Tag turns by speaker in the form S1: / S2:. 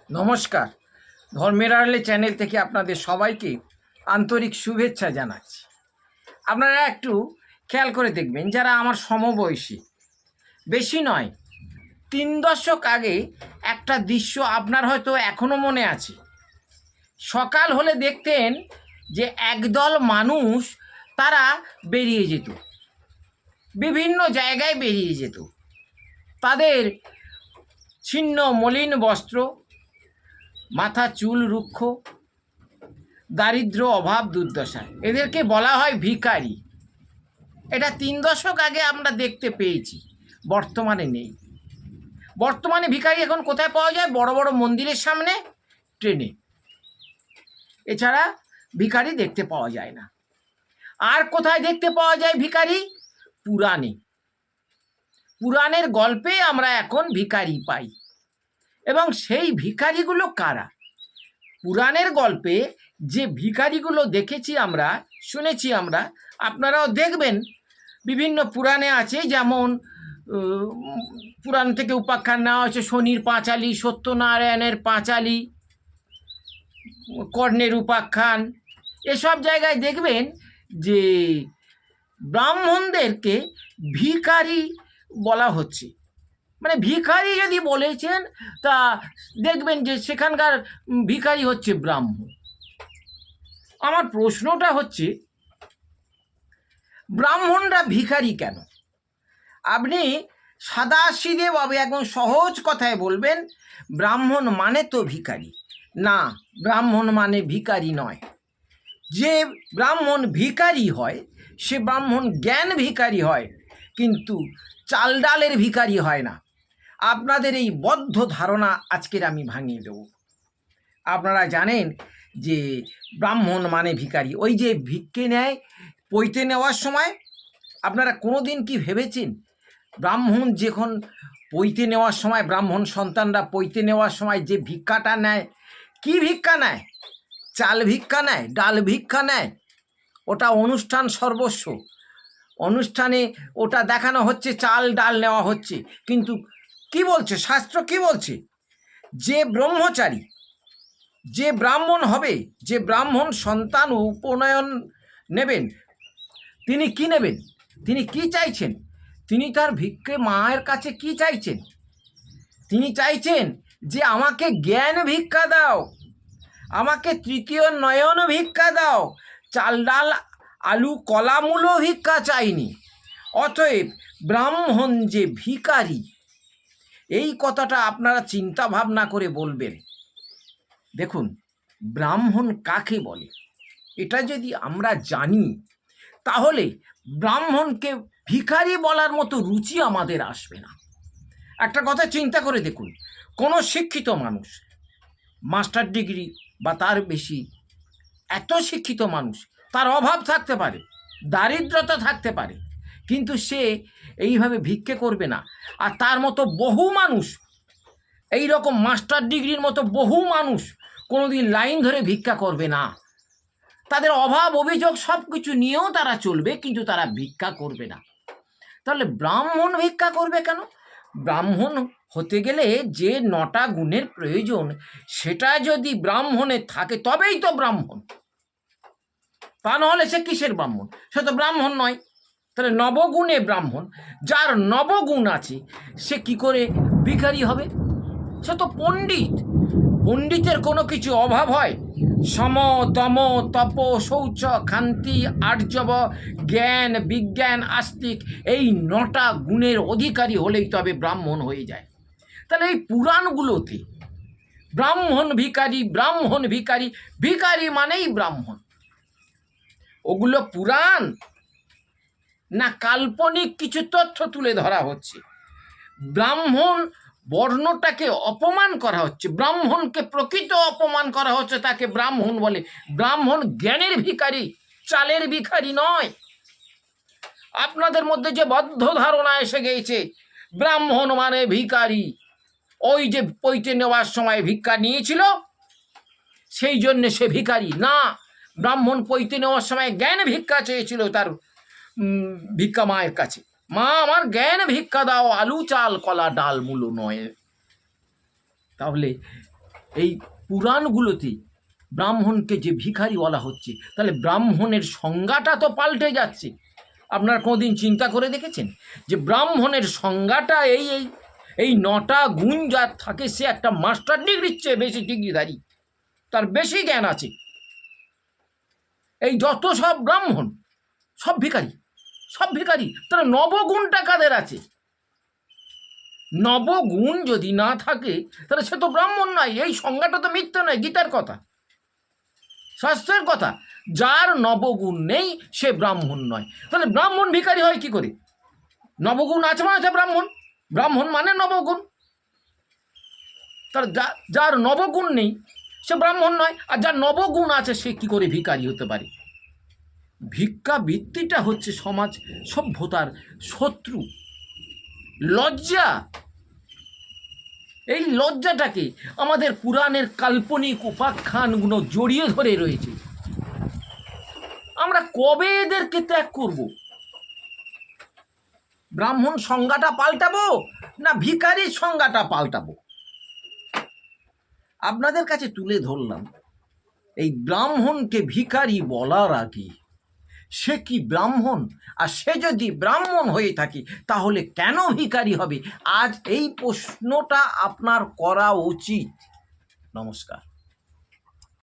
S1: নমস্কার। ধর্মের আড়ালে চ্যানেল থেকে আপনাদের সবাইকে আন্তরিক শুভেচ্ছা জানাচ্ছি। আপনারা একটু খেয়াল করে দেখবেন, যারা আমার সমবয়সী, বেশি নয়, 3 দশক আগে একটা দৃশ্য আপনার হয়তো এখনও মনে আছে। সকাল হলে দেখতেন যে একদল মানুষ তারা বেরিয়ে যেত, বিভিন্ন জায়গায় বেরিয়ে যেত। তাদের ছিন্ন মলিন বস্ত্র, মাথা চুল রুক্ষ, দারিদ্র, অভাব, দুর্দশা, এদেরকে বলা হয় ভিখারি। এটা 3 দশক আগে আমরা দেখতে পেয়েছি, বর্তমানে নেই। বর্তমানে ভিখারি এখন কোথায় পাওয়া যায়? বড় বড় মন্দিরের সামনে, ট্রেনে। এছাড়া ভিখারি দেখতে পাওয়া যায় না। আর কোথায় দেখতে পাওয়া যায় ভিখারি? পুরাণে। পুরাণের গল্পে আমরা এখন ভিখারি পাই। এবং সেই ভিখারিগুলো কারা? পুরাণের গল্পে যে ভিখারিগুলো দেখেছি আমরা, শুনেছি আমরা, আপনারাও দেখবেন, বিভিন্ন পুরাণে আছে। যেমন পুরাণ থেকে উপাখ্যান নেওয়া হয়েছে শনির পাঁচালী, সত্যনারায়ণের পাঁচালী, কর্ণের উপাখ্যান। এসব জায়গায় দেখবেন যে ব্রাহ্মণদেরকে ভিখারি বলা হচ্ছে। মানে ভিখারি যদি বলেছেন, তা দেখবেন যে সেখানকার ভিখারি হচ্ছে ব্রাহ্মণ। আমার প্রশ্নটা হচ্ছে, ব্রাহ্মণরা ভিখারি কেন? আপনি সাদাসিধেভাবে একদম সহজ কথায় বলবেন, ব্রাহ্মণ মানে তো ভিখারি না, ব্রাহ্মণ মানে ভিখারি নয়। যে ব্রাহ্মণ ভিখারি হয় সে ব্রাহ্মণ জ্ঞান ভিখারি হয়, কিন্তু চাল ডালের ভিখারি হয় না। আপনাদের এই বদ্ধ ধারণা আজকের আমি ভাঙিয়ে দেব। আপনারা জানেন যে ব্রাহ্মণ মানে ভিখারি, ওই যে ভিক্ষে নেয় পৈতে নেওয়ার সময়। আপনারা কোনো দিন কি ভেবেছেন, ব্রাহ্মণ যখন পৈতে নেওয়ার সময়, ব্রাহ্মণ সন্তানরা পৈতে নেওয়ার সময় যে ভিক্ষাটা নেয়, কি ভিক্ষা নেয়? চাল ভিক্ষা নেয়, ডাল ভিক্ষা নেয়। ওটা অনুষ্ঠান সর্বস্ব, অনুষ্ঠানে ওটা দেখানো হচ্ছে, চাল ডাল নেওয়া হচ্ছে। কিন্তু কি বলছে শাস্ত্র? কি বলছে? যে ব্রহ্মচারী, যে ব্রাহ্মণ হবে, যে ব্রাহ্মণ সন্তান উপনয়ন নেবেন, তিনি কি নেবেন? তিনি কি চাইছেন? তিনি তার ভিক্ষে মায়ের কাছে কি চাইছেন? তিনি চাইছেন যে আমাকে জ্ঞান ভিক্ষা দাও, আমাকে তৃতীয় নয়ন ভিক্ষা দাও, চাল ডাল আলু কলা মূলো ভিক্ষা চাইনি। অতএব ব্রাহ্মণ যে ভিখারি, এই কথাটা আপনারা চিন্তা ভাবনা করে বলবেন। দেখুন, ব্রাহ্মণ কাকে বলে এটা যদি আমরা জানি, তাহলে ব্রাহ্মণকে ভিখারি বলার মতো রুচি আমাদের আসবে না। একটা কথা চিন্তা করে দেখুন, কোনো শিক্ষিত মানুষ, মাস্টার ডিগ্রি বা তার বেশি, এত শিক্ষিত মানুষ, তার অভাব থাকতে পারে, দারিদ্রতা থাকতে পারে, কিন্তু সে এইভাবে ভিক্ষে করবে না। আর তার মতো বহু মানুষ, এই রকম মাস্টার ডিগ্রির মতো বহু মানুষ কোনোদিন লাইন ধরে ভিক্ষা করবে না। তাদের অভাব অভিযোগ সব কিছু নিয়েও তারা চলবে, কিন্তু তারা ভিক্ষা করবে না। তাহলে ব্রাহ্মণ ভিক্ষা করবে কেন? ব্রাহ্মণ হতে গেলে যে 9টা গুণের প্রয়োজন, সেটা যদি ব্রাহ্মণে থাকে তবেই তো ব্রাহ্মণ। তা নাহলে সে কিসের ব্রাহ্মণ? সে তো ব্রাহ্মণ নয়। তাহলে নবগুণে ব্রাহ্মণ, যার নবগুণ আছে, সে কি করে ভিখারি হবে? সে তো পণ্ডিত। পণ্ডিতের কোনো কিছু অভাব হয়? সম দম তপ শৌচ ক্ষান্তি আর্জব জ্ঞান বিজ্ঞান আস্তিক, এই 9টা গুণের অধিকারী হলেই তবে ব্রাহ্মণ হয়ে যায়। তাহলে এই পুরাণগুলোতে ব্রাহ্মণ ভিখারি, ব্রাহ্মণ ভিখারি, ভিখারি মানেই ব্রাহ্মণ, ওগুলো পুরাণ না কাল্পনিক কিছু তথ্য তুলে ধরা হচ্ছে? ব্রাহ্মণ বর্ণটাকে অপমান করা হচ্ছে, ব্রাহ্মণকে প্রকৃত অপমান করা হচ্ছে, তাকে ব্রাহ্মণ বলে। ব্রাহ্মণ জ্ঞানের ভিখারি, চালের ভিখারি নয়। আপনাদের মধ্যে যে বদ্ধ ধারণা এসে গিয়েছে, ব্রাহ্মণ মানে ভিখারি, ওই যে পৈতে নেওয়ার সময় ভিক্ষা নিয়েছিল সেই জন্য সে ভিখারি না। ব্রাহ্মণ পৈতে নেওয়ার সময় জ্ঞান ভিক্ষা চেয়েছিল তার ভিক্ষা মায়ের কাছে, মা আমার জ্ঞান ভিক্ষা দাও, আলু চাল কলা ডাল মূলো নয়। তাহলে এই পুরাণগুলোতে ব্রাহ্মণকে যে ভিখারি বলা হচ্ছে, তাহলে ব্রাহ্মণের সংজ্ঞাটা তো পাল্টে যাচ্ছে। আপনারা কোনোদিন চিন্তা করে দেখেছেন যে ব্রাহ্মণের সংজ্ঞাটা এই এই এই 9টা গুণ যার থাকে সে একটা মাস্টার ডিগ্রির চেয়ে বেশি ডিগ্রিধারী, তার বেশি জ্ঞান আছে। এই যত সব ব্রাহ্মণ সব ভিখারি, সব ভিখারি। তাহলে নবগুণটা কাদের আছে? নবগুণ যদি না থাকে তাহলে সে তো ব্রাহ্মণ নয়। এই সংজ্ঞাটা তো মিথ্যা নয়, গীতার কথা, শাস্ত্রের কথা। যার নবগুণ নেই সে ব্রাহ্মণ নয়। তাহলে ব্রাহ্মণ ভিখারি হয় কি করে? নবগুণ আছে মানে আছে ব্রাহ্মণ, ব্রাহ্মণ মানে নবগুণ। তাহলে যার নবগুণ নেই সে ব্রাহ্মণ নয়, আর যার নবগুণ আছে সে কি করে ভিখারি হতে পারে? ভিক্ষাবৃত্তিটা হচ্ছে সমাজ সভ্যতার শত্রু, লজ্জা। এই লজ্জাটাকে আমাদের পুরাণের কাল্পনিক উপাখ্যানগুলো জড়িয়ে ধরে রয়েছে। আমরা কবে এদেরকে ত্যাগ করব? ব্রাহ্মণ সংজ্ঞাটা পাল্টাবো না ভিখারির সংজ্ঞাটা পাল্টাবো? আপনাদের কাছে তুলে ধরলাম এই ব্রাহ্মণকে ভিখারি বলার আগে সে কি ব্রাহ্মণ, আর সে যদি ব্রাহ্মণ হয়ে থাকে তাহলে কেন ভিখারি হবে? আজ এই প্রশ্নটা আপনার করা উচিত। নমস্কার।